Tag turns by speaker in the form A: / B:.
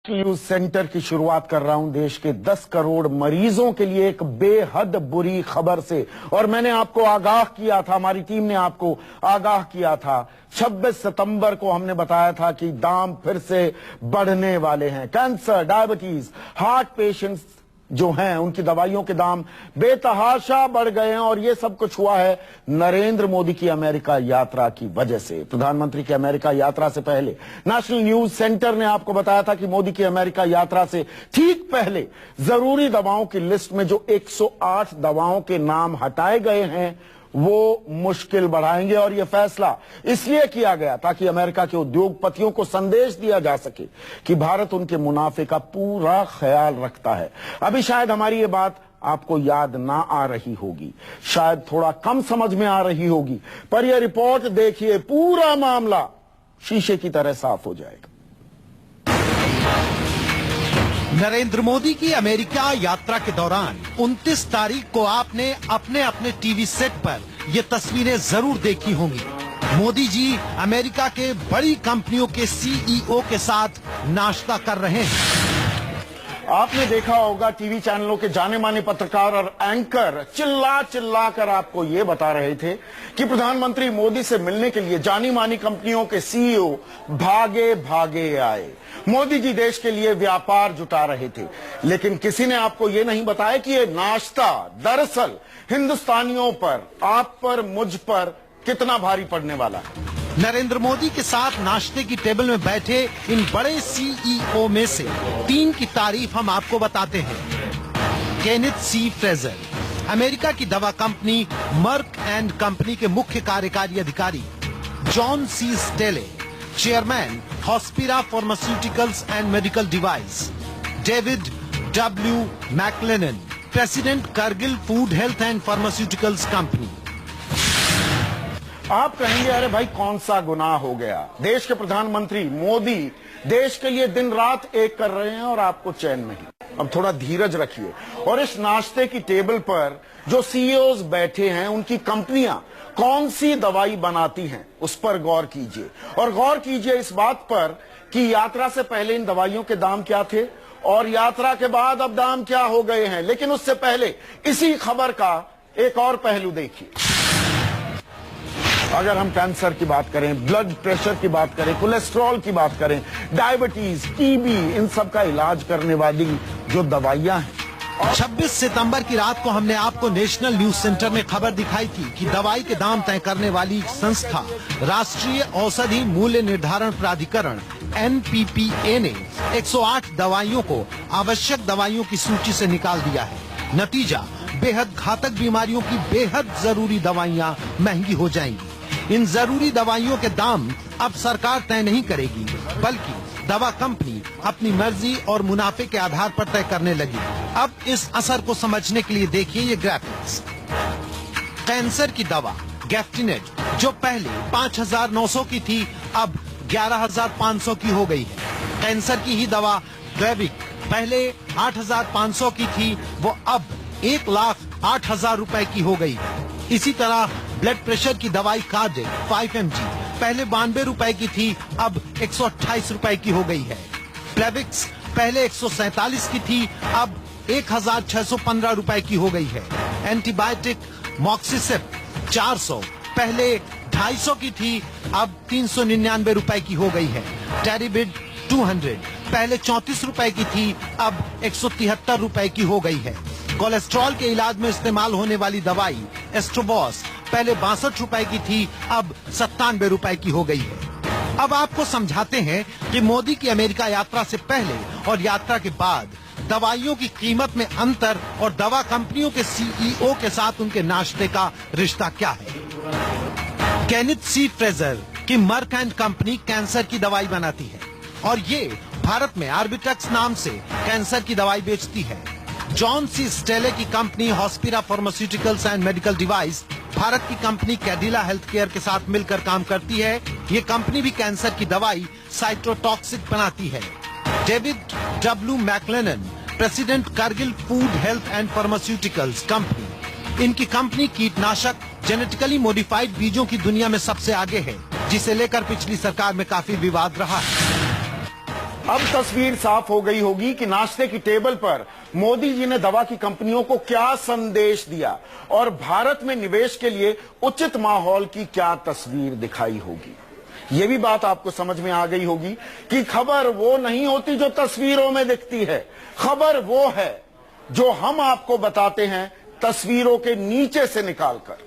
A: News centre की शुरुआत कर रहा हूं देश के 10 करोड़ मरीजों के लिए एक बेहद बुरी खबर से। और मैंने आपको आगाह किया था, हमारी टीम ने आपको आगाह किया था। 26 सितंबर को हमने बताया था कि दाम फिर से बढ़ने वाले हैं। कैंसर, डायबिटीज, हार्ट पेशेंट्स जो हैं उनकी दवाइयों के दाम बेतहाशा बढ़ गए हैं। और ये सब कुछ हुआ है नरेंद्र मोदी की अमेरिका यात्रा की वजह से। प्रधानमंत्री की अमेरिका यात्रा से पहले नेशनल न्यूज सेंटर ने आपको बताया था कि मोदी की अमेरिका यात्रा से ठीक पहले जरूरी दवाओं की लिस्ट में जो 108 दवाओं के नाम हटाए गए हैं वो मुश्किल बढ़ाएंगे। और यह फैसला इसलिए किया गया ताकि अमेरिका के उद्योगपतियों को संदेश दिया जा सके कि भारत उनके मुनाफे का पूरा ख्याल रखता है। अभी शायद हमारी ये बात आपको याद ना आ रही होगी, शायद थोड़ा कम समझ में आ रही होगी, पर यह रिपोर्ट देखिए, पूरा मामला शीशे की तरह साफ हो जाएगा।
B: नरेंद्र मोदी की अमेरिका यात्रा के दौरान 29 तारीख को आपने अपने अपने टीवी सेट पर ये तस्वीरें जरूर देखी होंगी। मोदी जी अमेरिका के बड़ी कंपनियों के सीईओ के साथ नाश्ता कर रहे हैं।
A: आपने देखा होगा टीवी चैनलों के जाने माने पत्रकार और एंकर चिल्ला चिल्ला कर आपको ये बता रहे थे कि प्रधानमंत्री मोदी से मिलने के लिए जानी मानी कंपनियों के सीईओ भागे भागे आए। मोदी जी देश के लिए व्यापार जुटा रहे थे, लेकिन किसी ने आपको ये नहीं बताया कि ये नाश्ता दरअसल हिंदुस्तानियों पर, आप पर, मुझ पर कितना भारी पड़ने वाला है।
B: नरेंद्र मोदी के साथ नाश्ते की टेबल में बैठे इन बड़े सीईओ में से 3 की तारीफ हम आपको बताते हैं। केनेथ सी फ्रेजर, अमेरिका की दवा कंपनी मर्क एंड कंपनी के मुख्य कार्यकारी अधिकारी। John C Staley, chairman Hospira pharmaceuticals and medical device. David W McLennan, president Cargill food health and pharmaceuticals company.
A: आप कहेंगे अरे भाई कौन सा गुनाह हो गया, देश के प्रधानमंत्री मोदी देश के लिए दिन रात एक कर रहे हैं और आपको चैन नहीं। अब थोड़ा धीरज रखिए और इस नाश्ते की टेबल पर जो सीईओज बैठे हैं उनकी कंपनियां कौन सी दवाई बनाती हैं उस पर गौर कीजिए। और गौर कीजिए इस बात पर कि यात्रा से पहले इन दवाइयों के दाम क्या थे और यात्रा के बाद अब दाम क्या हो गए हैं। लेकिन उससे पहले इसी खबर का एक और पहलू देखिए। अगर हम कैंसर की बात करें, ब्लड प्रेशर की बात करें, कोलेस्ट्रॉल की बात करें, डायबिटीज, टीबी, इन सब का इलाज करने वाली जो दवाइयां हैं।
B: 26 सितंबर की रात को हमने आपको नेशनल न्यूज सेंटर में खबर दिखाई थी कि दवाई के दाम तय करने वाली संस्था राष्ट्रीय औषधि मूल्य निर्धारण प्राधिकरण NPPA ने 108 दवाइयों को आवश्यक दवाइयों की सूची से निकाल दिया है। नतीजा, बेहद घातक बीमारियों की बेहद जरूरी दवाइयां महंगी हो जाएंगी। इन जरूरी दवाइयों के दाम अब सरकार तय नहीं करेगी, बल्कि दवा कंपनी अपनी मर्जी और मुनाफे के आधार पर तय करने लगी। अब इस असर को समझने के लिए देखिए ये ग्राफिक्स। कैंसर की दवा गेफ्टिनेट जो पहले 5,900 की थी अब 11,500 की हो गई है। कैंसर की ही दवा ग्लेविक पहले 8,500 की थी, वो अब 1,08,000 रुपए की हो गई है। इसी तरह ब्लड प्रेशर की दवाई कार्डिक 5 mg पहले 92 रुपए की थी, अब 128 रुपए की हो गई है। प्लेविक्स पहले 147 की थी, अब 1,615 रुपए की हो गई है। एंटीबायोटिक मॉक्सिसिप 400 पहले 250 की थी, अब 399 रुपए की हो गई है। टेरिबिड 200 पहले 34 रुपए की थी, अब 173 रुपए की हो गई है। कोलेस्ट्रॉल के इलाज में इस्तेमाल होने वाली दवाई एस्ट्रोबॉस पहले 62 रुपए की थी, अब 97 रुपए की हो गई है। अब आपको समझाते हैं कि मोदी की अमेरिका यात्रा से पहले और यात्रा के बाद दवाइयों की कीमत में अंतर और दवा कंपनियों के सीईओ के साथ उनके नाश्ते का रिश्ता क्या है। केनेथ सी फ्रेजर की मर्क एंड कंपनी कैंसर की दवाई बनाती है और ये भारत में आर्बिटक्स नाम से कैंसर की दवाई बेचती है। जॉन सी स्टेले की company Hospira pharmaceuticals and medical device Bharat की कंपनी कैडिला हेल्थ केयर के साथ मिलकर काम करती है। ये कंपनी भी कैंसर की दवाई साइटोटॉक्सिक बनाती है। David W McLennan, president Cargill food health and pharmaceuticals company, इनकी कंपनी कीटनाशक जेनेटिकली मॉडिफाइड बीजों की दुनिया में सबसे आगे है, जिसे लेकर पिछली सरकार में काफी विवाद रहा है।
A: अब तस्वीर साफ हो गई होगी कि नाश्ते की टेबल पर मोदी जी ने दवा की कंपनियों को क्या संदेश दिया और भारत में निवेश के लिए उचित माहौल की क्या तस्वीर दिखाई होगी। यह भी बात आपको समझ में आ गई होगी कि खबर वो नहीं होती जो तस्वीरों में दिखती है, खबर वो है जो हम आपको बताते हैं तस्वीरों के नीचे से निकालकर।